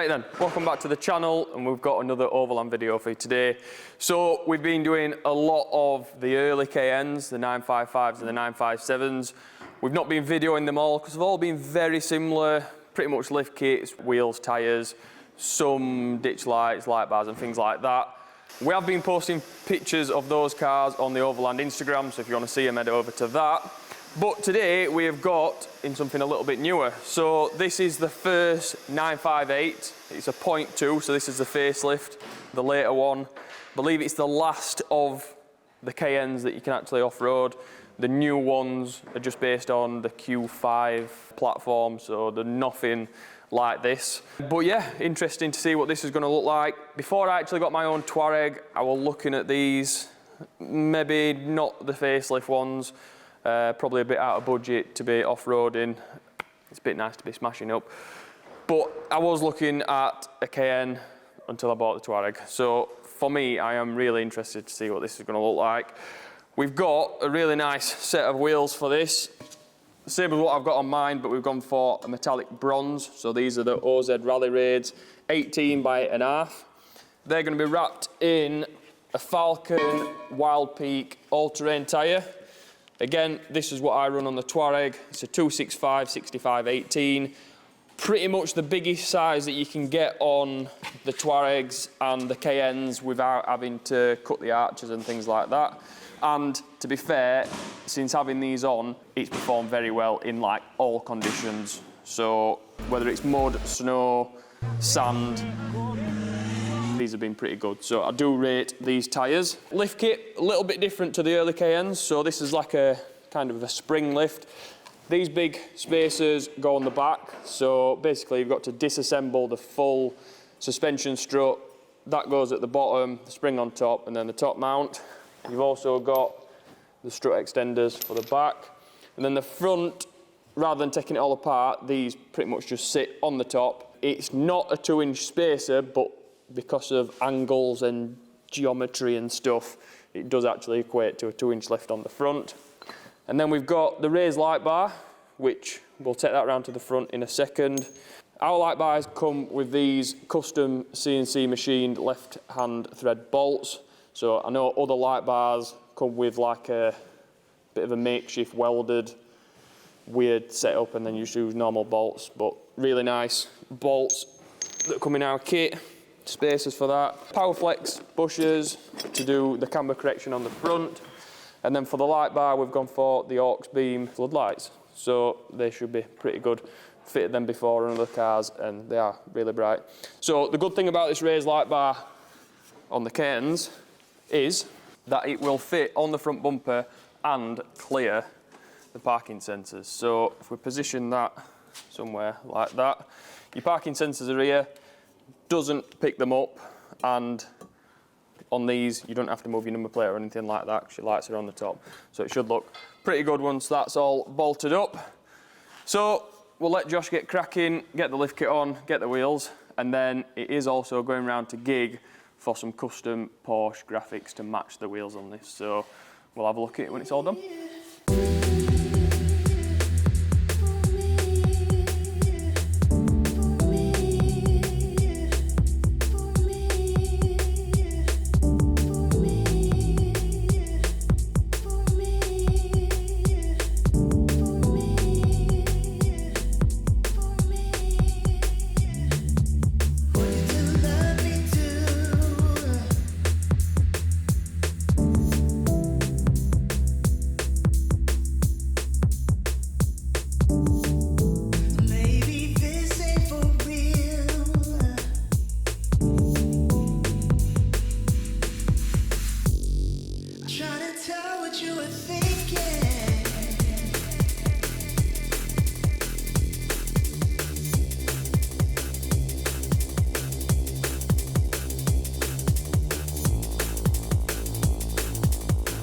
Right then, welcome back to the channel, and we've got another overland video for you today. So we've been doing a lot of the early Cayennes, the 955s and the 957s. We've not been videoing them all because they've all been very similar, pretty much lift kits, wheels, tyres, some ditch lights, light bars and things like that. We have been posting pictures of those cars on the Overland Instagram, so if you want to see them, head over to that. But today we have got in something a little bit newer. So this is the first 958. It's a 0.2, so this is the facelift, the later one. I believe it's the last of the Cayennes that you can actually off-road. The new ones are just based on the Q5 platform, so they're nothing like this. But yeah, interesting to see what this is going to look like. Before I actually got my own Touareg, I was looking at these, maybe not the facelift ones. Probably a bit out of budget to be off-roading. It's a bit nice to be smashing up. But I was looking at a Cayenne until I bought the Touareg. So for me, I am really interested to see what this is going to look like. We've got a really nice set of wheels for this. Same as what I've got on mine, but we've gone for a metallic bronze. So these are the OZ Rally Raids, 18 by 8.5. They're going to be wrapped in a Falken Wild Peak all-terrain tyre. Again, this is what I run on the Touareg. It's a 265, 65, 18. Pretty much the biggest size that you can get on the Touaregs and the Cayennes without having to cut the arches and things like that. And to be fair, since having these on, it's performed very well in like all conditions. So whether it's mud, snow, sand, these have been pretty good, so I do rate these tyres. Lift kit, a little bit different to the early Cayennes, so this is like a kind of a spring lift. These big spacers go on the back, so basically you've got to disassemble the full suspension strut. That goes at the bottom, the spring on top, and then the top mount. You've also got the strut extenders for the back. And then the front, rather than taking it all apart, these pretty much just sit on the top. It's not a 2-inch spacer, but because of angles and geometry and stuff, it does actually equate to a 2-inch lift on the front. And then we've got the raised light bar, which we'll take that round to the front in a second. Our light bars come with these custom CNC machined left-hand thread bolts. So I know other light bars come with like a bit of a makeshift welded weird setup, and then you just use normal bolts, but really nice bolts that come in our kit. Spacers for that, Powerflex bushers to do the camber correction on the front, and then for the light bar we've gone for the aux beam floodlights, so they should be pretty good. Fitted them before on other cars and they are really bright. So the good thing about this raised light bar on the Cayennes is that it will fit on the front bumper and clear the parking sensors. So if we position that somewhere like that, your parking sensors are here, doesn't pick them up, and on these you don't have to move your number plate or anything like that because your lights are on the top, so it should look pretty good once that's all bolted up. So we'll let Josh get cracking, get the lift kit on, get the wheels, and then it is also going around to gig for some custom Porsche graphics to match the wheels on this, so we'll have a look at it when it's all done.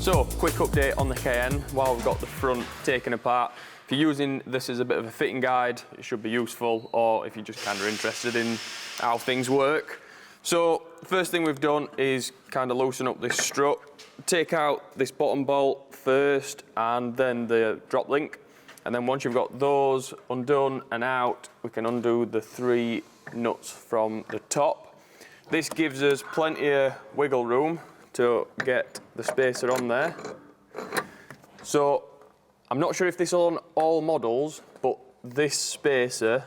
So, quick update on the Cayenne while we've got the front taken apart. If you're using this as a bit of a fitting guide, it should be useful, or if you're just kind of interested in how things work. So, first thing we've done is kind of loosen up this strut, take out this bottom bolt first and then the drop link. And then once you've got those undone and out, we can undo the 3 nuts from the top. This gives us plenty of wiggle room to get the spacer on there. So I'm not sure if this is on all models, but this spacer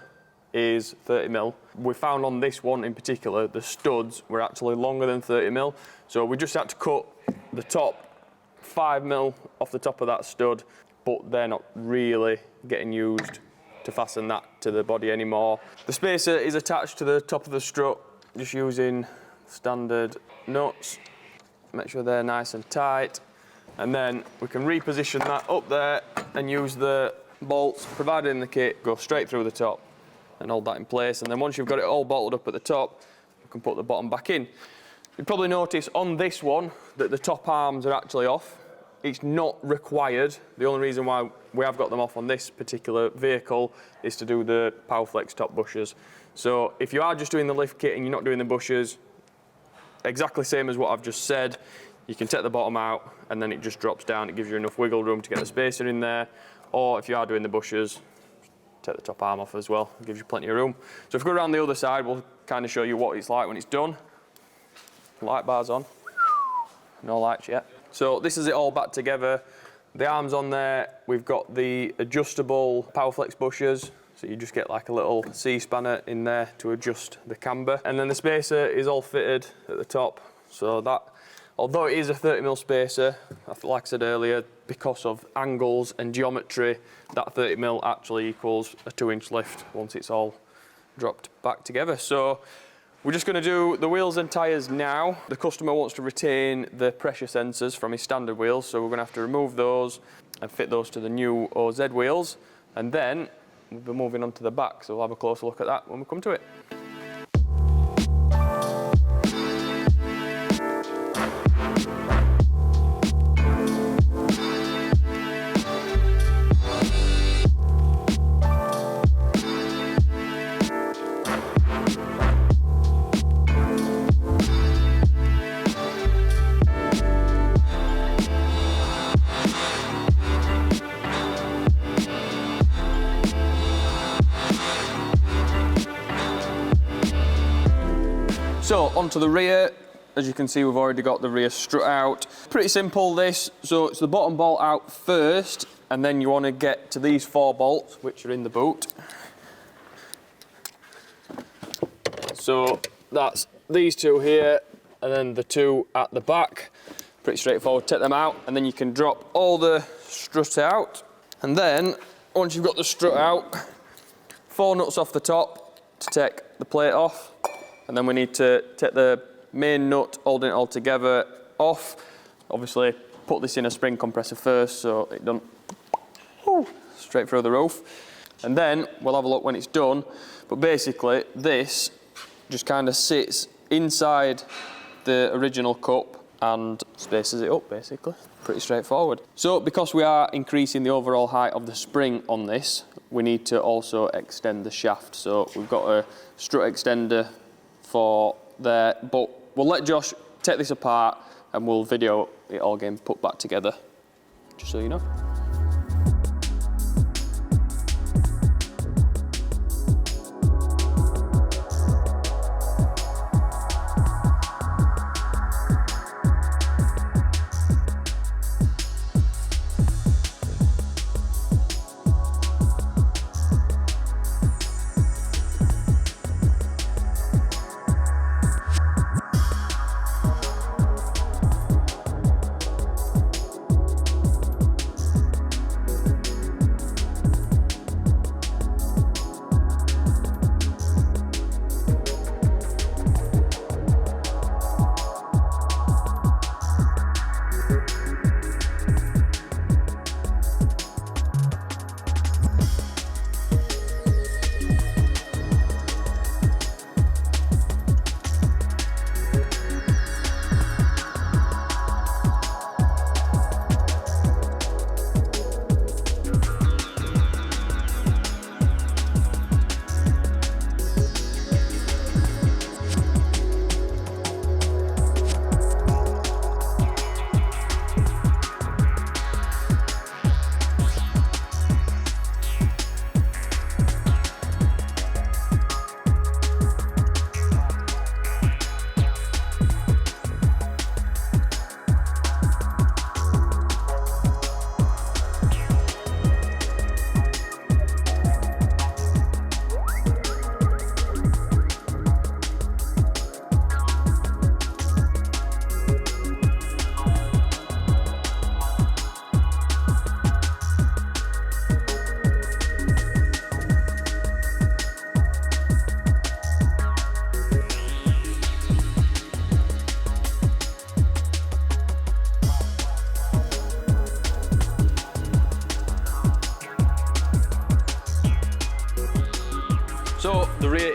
is 30mm. We found on this one in particular, the studs were actually longer than 30mm. So we just had to cut the top 5mm off the top of that stud, but they're not really getting used to fasten that to the body anymore. The spacer is attached to the top of the strut, just using standard nuts. Make sure they're nice and tight. And then we can reposition that up there and use the bolts provided in the kit, go straight through the top and hold that in place. And then once you've got it all bolted up at the top, you can put the bottom back in. You'll probably notice on this one that the top arms are actually off. It's not required. The only reason why we have got them off on this particular vehicle is to do the Powerflex top bushers. So if you are just doing the lift kit and you're not doing the bushers, exactly same as what I've just said, you can take the bottom out and then it just drops down. It gives you enough wiggle room to get the spacer in there. Or if you are doing the bushers, take the top arm off as well. It gives you plenty of room. So if we go around the other side, we'll kind of show you what it's like when it's done. Light bars on. No lights yet. So this is it all back together. The arms on there, we've got the adjustable Powerflex bushers. So you just get like a little C-spanner in there to adjust the camber. And then the spacer is all fitted at the top. So that, although it is a 30mm spacer, like I said earlier, because of angles and geometry, that 30mm actually equals a 2-inch lift once it's all dropped back together. So we're just going to do the wheels and tyres now. The customer wants to retain the pressure sensors from his standard wheels, so we're going to have to remove those and fit those to the new OZ wheels. And then we'll be moving on to the back, so we'll have a closer look at that when we come to it. So onto the rear, as you can see we've already got the rear strut out. Pretty simple this, so it's the bottom bolt out first and then you want to get to these 4 bolts which are in the boot. So that's these 2 here and then the 2 at the back. Pretty straightforward, take them out and then you can drop all the strut out. And then once you've got the strut out, 4 nuts off the top to take the plate off. And then we need to take the main nut, holding it all together, off. Obviously, put this in a spring compressor first so it doesn't straight through the roof. And then we'll have a look when it's done. But basically, this just kind of sits inside the original cup and spaces it up, basically. Pretty straightforward. So because we are increasing the overall height of the spring on this, we need to also extend the shaft. So we've got a strut extender for there, but we'll let Josh take this apart and we'll video it all getting put back together, just so you know.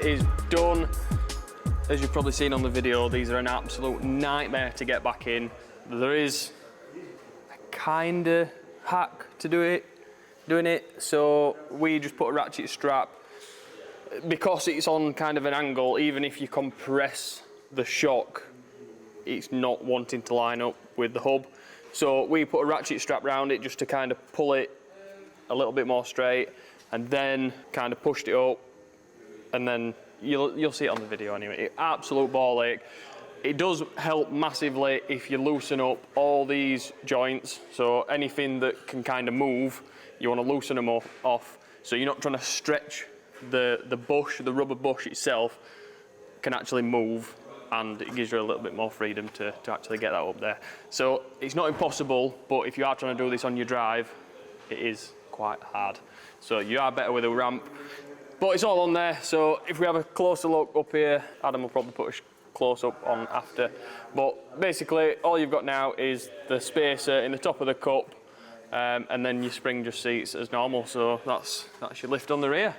it is done. As you've probably seen on the video, these are an absolute nightmare to get back in. There is a kind of hack to doing it. So we just put a ratchet strap, because it's on kind of an angle. Even if you compress the shock, it's not wanting to line up with the hub. So we put a ratchet strap around it just to kind of pull it a little bit more straight, and then kind of pushed it up, and then you'll see it on the video anyway. Absolute ball ache. It does help massively if you loosen up all these joints. So anything that can kind of move, you want to loosen them off. So you're not trying to stretch the bush, the rubber bush itself can actually move, and it gives you a little bit more freedom to actually get that up there. So it's not impossible, but if you are trying to do this on your drive, it is quite hard. So you are better with a ramp. But it's all on there, so if we have a closer look up here, Adam will probably put a close up on after. But basically, all you've got now is the spacer in the top of the cup, and then your spring just seats as normal. So that's your lift on the rear.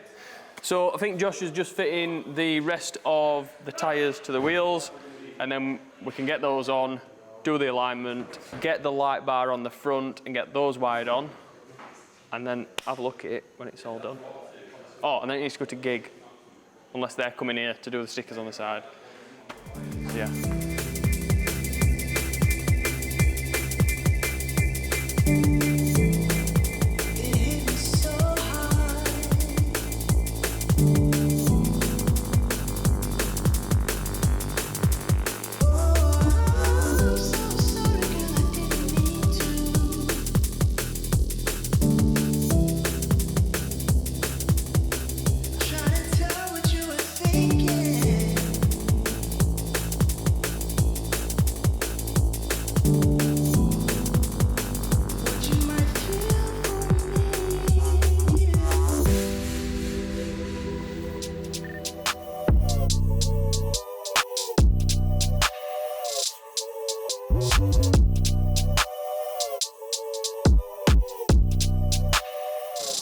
So I think Josh is just fitting the rest of the tyres to the wheels, and then we can get those on, do the alignment, get the light bar on the front and get those wired on, and then have a look at it when it's all done. Oh, and then it needs to go to gig, unless they're coming here to do the stickers on the side. So, yeah.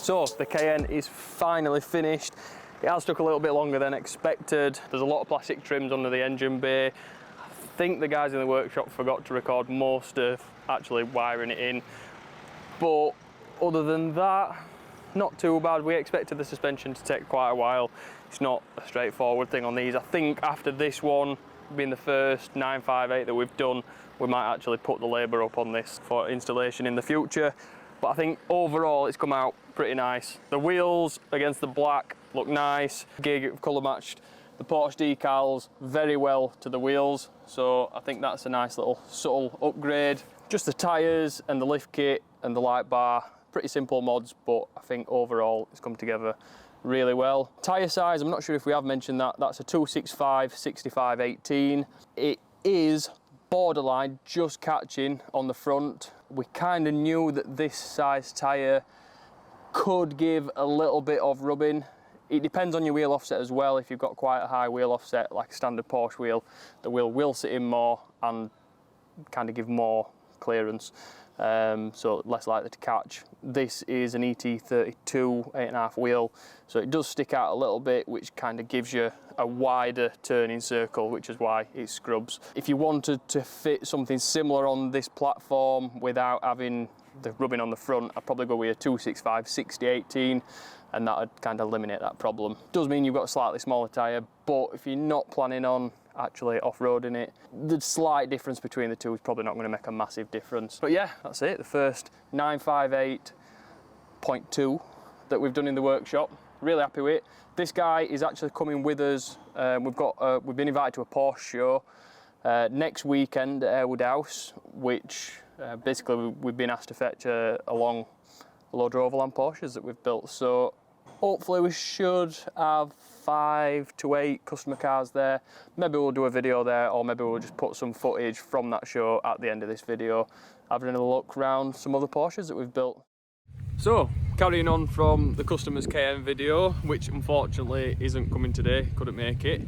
So the Cayenne is finally finished. It has took a little bit longer than expected. There's a lot of plastic trims under the engine bay. I think the guys in the workshop forgot to record most of actually wiring it in. But other than that, not too bad. We expected the suspension to take quite a while. It's not a straightforward thing on these. I think after this one being the first 958 that we've done, we might actually put the labour up on this for installation in the future. But I think overall it's come out pretty nice. The wheels against the black look nice. Gig colour matched the Porsche decals very well to the wheels. So I think that's a nice little subtle upgrade. Just the tyres and the lift kit and the light bar, pretty simple mods, but I think overall it's come together really well. Tyre size, I'm not sure if we have mentioned that. That's a 265 65 18. It is borderline just catching on the front. We kind of knew that this size tyre could give a little bit of rubbing. It depends on your wheel offset as well. If you've got quite a high wheel offset, like a standard Porsche wheel, the wheel will sit in more and kind of give more clearance, so less likely to catch. This is an ET32 8.5 wheel, so it does stick out a little bit, which kind of gives you a wider turning circle, which is why it scrubs. If you wanted to fit something similar on this platform without having the rubbing on the front, I'd probably go with a 265 60 18, and that would kind of eliminate that problem. Does mean you've got a slightly smaller tyre, but if you're not planning on actually off-roading it, the slight difference between the two is probably not going to make a massive difference. But yeah, that's it, the first 958.2 that we've done in the workshop. Really happy with it. This guy is actually coming with us. We've been invited to a Porsche show next weekend at Airwood House, which basically we've been asked to fetch along a load of overland Porsches that we've built. So hopefully we should have 5 to 8 customer cars there. Maybe we'll do a video there, or maybe we'll just put some footage from that show at the end of this video, having a look around some other Porsches that we've built. So, carrying on from the customer's Cayenne video, which unfortunately isn't coming today, couldn't make it.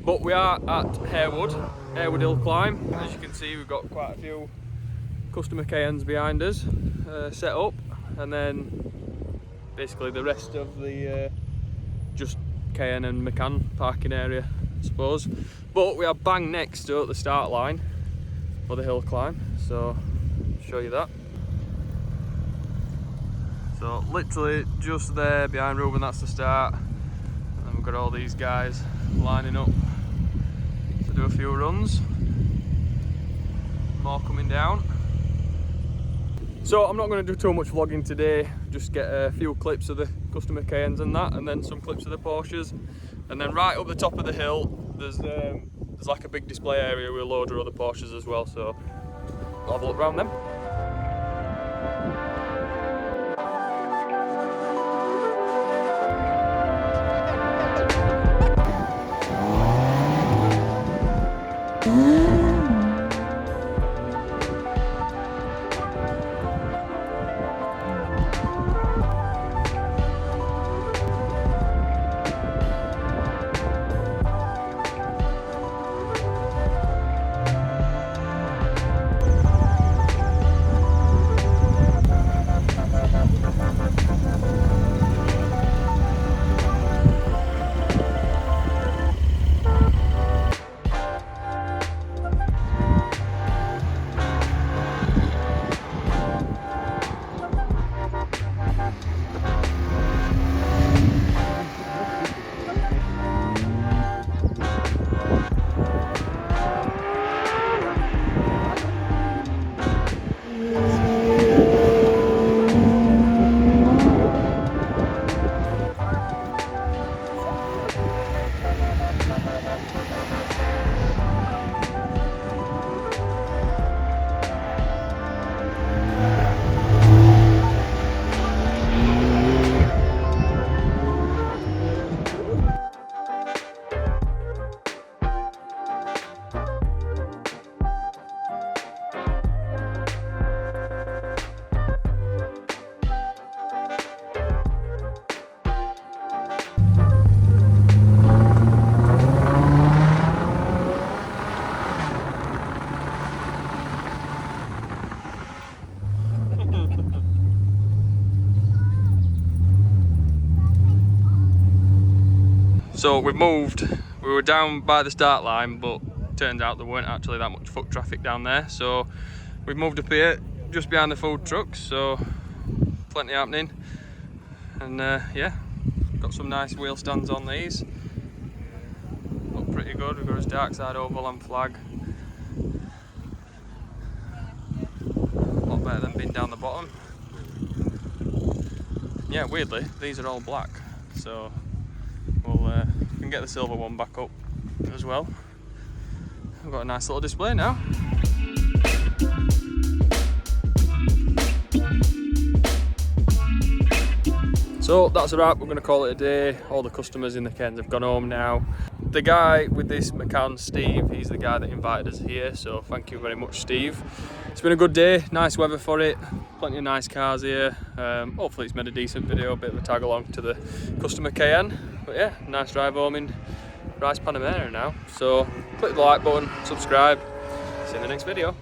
But we are at Harewood Hill Climb. As you can see, we've got quite a few customer Cayennes behind us set up, and then basically the rest of the just Cayenne and Macan parking area, I suppose. But we are bang next to the start line for the hill climb, so I'll show you that. So literally just there behind Ruben, that's the start. And then we've got all these guys lining up to do a few runs. More coming down. So I'm not going to do too much vlogging today, just get a few clips of the customer Cayennes and that, and then some clips of the Porsches. And then right up the top of the hill, there's like a big display area with a load of other Porsches as well, so I'll have a look around them. So we've moved, we were down by the start line, but turns out there weren't actually that much foot traffic down there. So we've moved up here, just behind the food trucks, so plenty happening. And yeah, got some nice wheel stands on these. Look pretty good, we've got this Darkside overland flag. A lot better than being down the bottom. Yeah, weirdly, these are all black, so we can get the silver one back up as well. We've got a nice little display now. So that's a wrap, we're going to call it a day. All the customers in the Cayennes have gone home now. The guy with this Macan, Steve, he's the guy that invited us here, so thank you very much, Steve. It's been a good day, nice weather for it, plenty of nice cars here. Hopefully it's made a decent video, a bit of a tag along to the customer Cayenne. But yeah, nice drive home in Rice Panamera now. So click the like button, subscribe, see you in the next video.